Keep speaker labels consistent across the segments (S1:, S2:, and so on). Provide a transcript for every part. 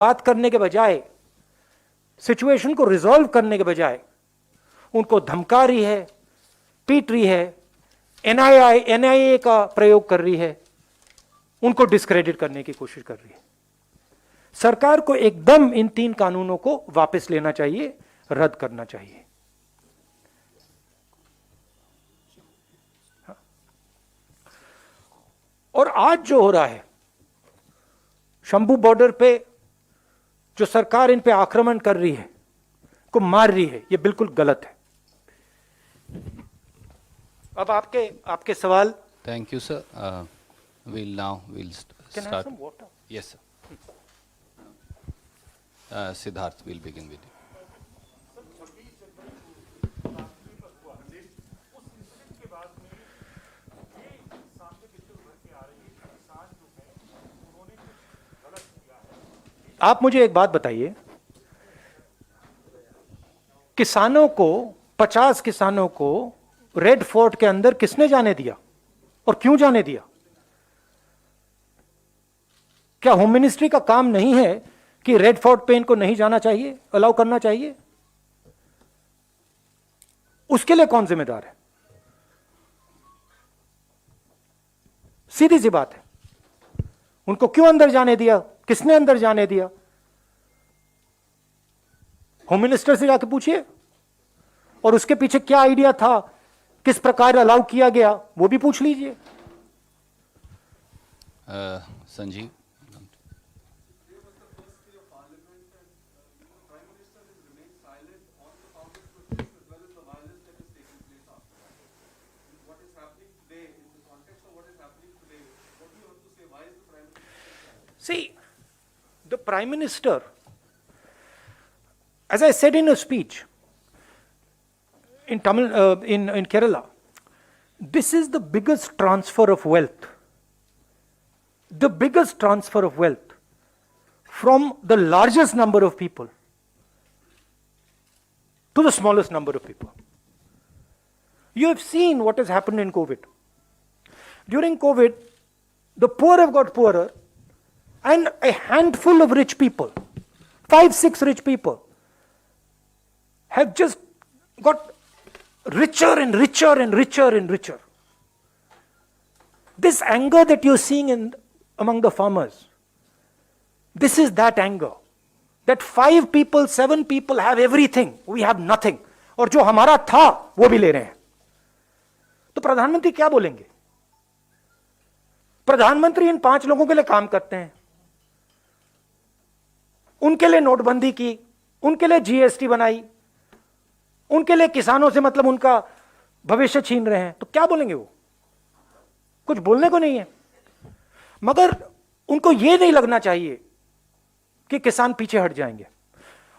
S1: बात करने के बजाय, सिचुएशन को रिजॉल्व करने के बजाय उनको धमका रही है, पीट रही है, एनआईए का प्रयोग कर रही है, उनको डिस्क्रेडिट करने की कोशिश कर रही है। सरकार को एकदम इन 3 कानूनों को वापस लेना चाहिए, रद्द करना चाहिए। और आज जो हो रहा है शंभू बॉर्डर पे, जो सरकार इन पे आक्रमण कर रही है, को मार रही है, ये बिल्कुल गलत है। अब आपके सवाल।
S2: Thank you sir. we'll start. Yes sir. Siddharth will begin with you.
S1: आप मुझे एक बात बताइए, किसानों को 50 किसानों को रेड फोर्ट के अंदर किसने जाने दिया और क्यों जाने दिया? क्या होम मिनिस्ट्री का काम नहीं है कि रेड फोर्ट पे इनको नहीं जाना चाहिए, अलाउ करना चाहिए? उसके लिए कौन जिम्मेदार है? सीधी सी बात है, उनको क्यों अंदर जाने दिया, किसने अंदर जाने दिया? होम मिनिस्टर से जाके पूछिए, और उसके पीछे क्या आइडिया था, किस प्रकार अलाउ किया गया, वो भी पूछ लीजिए।
S2: Sanjeev.
S1: See, the Prime Minister, as I said in a speech in Kerala, this is the biggest transfer of wealth. The biggest transfer of wealth from the largest number of people to the smallest number of people. You have seen what has happened in COVID. During COVID, the poor have got poorer, and a handful of rich people, 5-6 rich people, have just got richer and richer and richer and richer. This anger that you're seeing among the farmers, this is that anger. That 5 people, 7 people have everything, we have nothing. और जो हमारा था वो भी ले रहे हैं। तो प्रधानमंत्री क्या बोलेंगे? प्रधानमंत्री इन 5 लोगों के लिए काम करते हैं, उनके लिए नोटबंदी की, उनके लिए जीएसटी बनाई, उनके लिए किसानों से मतलब उनका भविष्य छीन रहे हैं, तो क्या बोलेंगे वो? कुछ बोलने को नहीं है। मगर उनको यह नहीं लगना चाहिए कि किसान पीछे हट जाएंगे।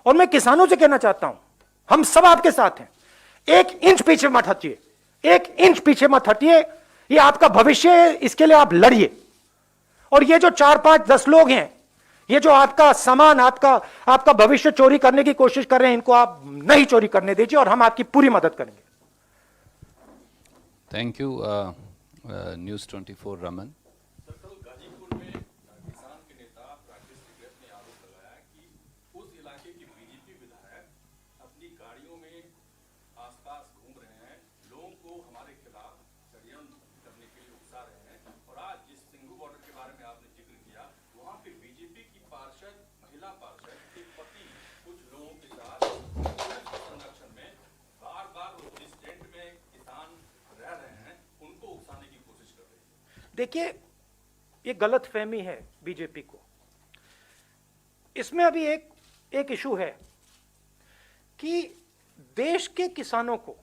S1: और मैं किसानों से कहना चाहता हूं, हम सब आपके साथ हैं, 1 इंच पीछे मत हटिए, 1 इंच पीछे मत हटिए। ये आपका भविष्य है, इसके लिए आप लड़िए। और ये जो 4-5-10 लोग हैं, ये जो आपका सामान, आपका भविष्य चोरी करने की कोशिश कर रहे हैं, इनको आप नहीं चोरी करने दीजिए, और हम आपकी पूरी मदद करेंगे।
S2: Thank you. News 24 Raman.
S3: Ghazipur में किसान के नेता राकेश टिकैत ने आरोप लगाया कि उस इलाके की बीजेपी विधायक अपनी गाड़ियों में आसपास घूम रहे हैं, लोगों को हमारे खिलाफ षड्यंत्र करने के लिए उकसा रहे हैं। और आज जिस सिंघू बॉर्डर के बारे में आपने जिक्र किया, वहां पे बीजेपी की पार्षद, महिला पार्षद के पति कुछ लोगों के साथ संरक्षण में बार-बार जिस टेंट में किसान रह रहे हैं उनको उकसाने की कोशिश कर रही है।
S1: देखिए, ये गलत फहमी है बीजेपी को। इसमें अभी एक इशू है कि देश के किसानों को,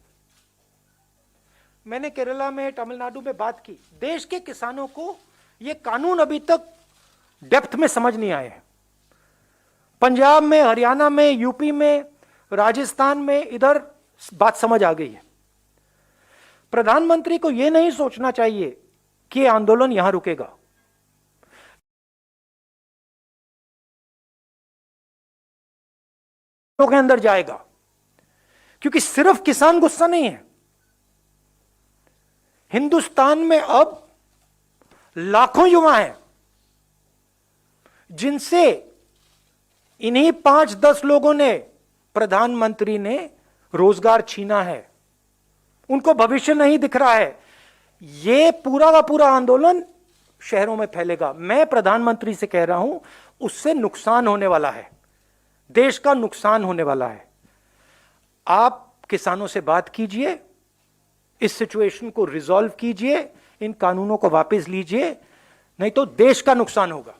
S1: मैंने केरला में, तमिलनाडु में बात की, देश के किसानों को ये कानून अभी तक डेप्थ में समझ नहीं आए हैं। पंजाब में, हरियाणा में, यूपी में, राजस्थान में इधर बात समझ आ गई है। प्रधानमंत्री को यह नहीं सोचना चाहिए कि यह आंदोलन यहां रुकेगा। के अंदर जाएगा, क्योंकि सिर्फ किसान गुस्सा नहीं है। हिंदुस्तान में अब लाखों युवा हैं जिनसे इन्हीं 5-10 लोगों ने, प्रधानमंत्री ने रोजगार छीना है, उनको भविष्य नहीं दिख रहा है। ये पूरा का पूरा आंदोलन शहरों में फैलेगा। मैं प्रधानमंत्री से कह रहा हूं, उससे नुकसान होने वाला है, देश का नुकसान होने वाला है। आप किसानों से बात कीजिए, इस सिचुएशन को रिजॉल्व कीजिए, इन कानूनों को वापस लीजिए, नहीं तो देश का नुकसान होगा।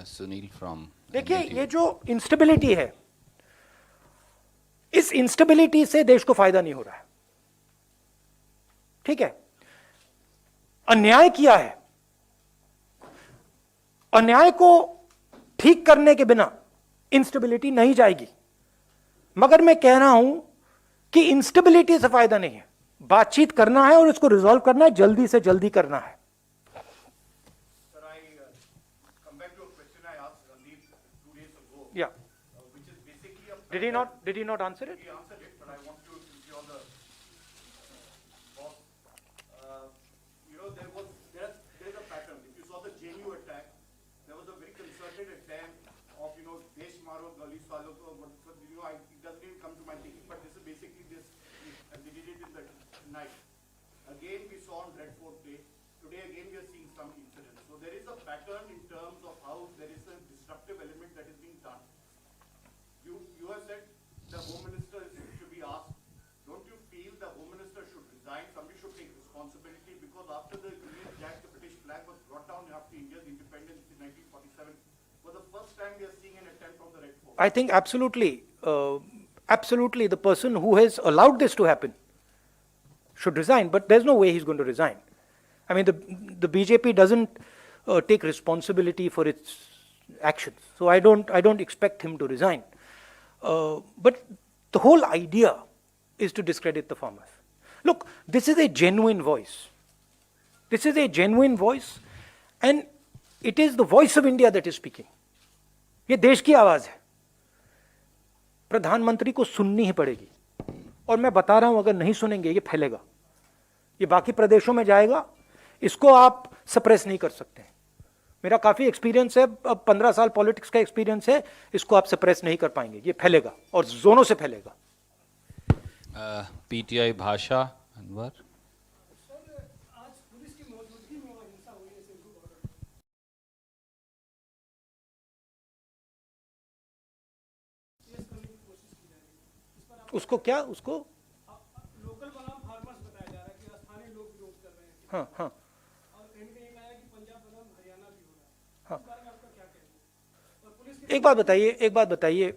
S2: सुनील फ्रॉम,
S1: देखिए, ये जो इंस्टेबिलिटी है, इस इंस्टेबिलिटी से देश को फायदा नहीं हो रहा है। ठीक है, अन्याय किया है, अन्याय को ठीक करने के बिना इंस्टेबिलिटी नहीं जाएगी। मगर मैं कह रहा हूं कि इंस्टेबिलिटी से फायदा नहीं है, बातचीत करना है और इसको रिजॉल्व करना है, जल्दी से जल्दी करना है।
S3: Sir, I come back to a question I asked Randeep 2 days ago,
S1: Yeah.
S3: which is basically a
S1: Did he not answer it?
S3: he answered it, but I want to give you all the boss. You know, there is a pattern. If you saw the JNU attack, there was a very concerted attempt of, you know, Desh Maro Gali Salo. You know, it doesn't even come to my thinking, but this is basically this, and they did it in the night. Again, we saw on Red Fort Day. Today, again, we are seeing some incidents. So there is a pattern in terms of how there is a disruptive element that is being done. You have said the Home Minister should be asked. Don't you feel the Home Minister should resign? Somebody should take responsibility, because after the Union Jack, the British flag was brought down after India's independence in 1947. For the first time, we are seeing an attempt from the Red Fort.
S1: I think absolutely the person who has allowed this to happen should resign, but there's no way he's going to resign. I mean, the BJP doesn't take responsibility for its actions, so I don't expect him to resign. But the whole idea is to discredit the farmers. Look, this is a genuine voice. This is a genuine voice, and it is the voice of India that is speaking. ये देश की आवाज है, प्रधानमंत्री को सुननी ही पड़ेगी। और मैं बता रहा हूं, अगर नहीं सुनेंगे ये फैलेगा, ये बाकी प्रदेशों में जाएगा, इसको आप सप्रेस नहीं कर सकते। मेरा काफी एक्सपीरियंस है, अब 15 साल पॉलिटिक्स का एक्सपीरियंस है, इसको आप सप्रेस नहीं कर पाएंगे, ये फैलेगा और जोनों से फैलेगा।
S2: पीटीआई भाषा अनवर।
S1: उसको क्या, उसको
S4: लोकल बनाम फार्मर्स बताया जा रहा है कि स्थानीय लोग विरोध कर रहे हैं।
S1: हाँ हाँ
S4: और कहीं कहीं कहा है कि पंजाब बनाम हरियाणा भी हो रहा है।
S1: हाँ।
S4: इस बारे में आपका क्या कहना है? और पुलिस की
S1: एक बात बताइए,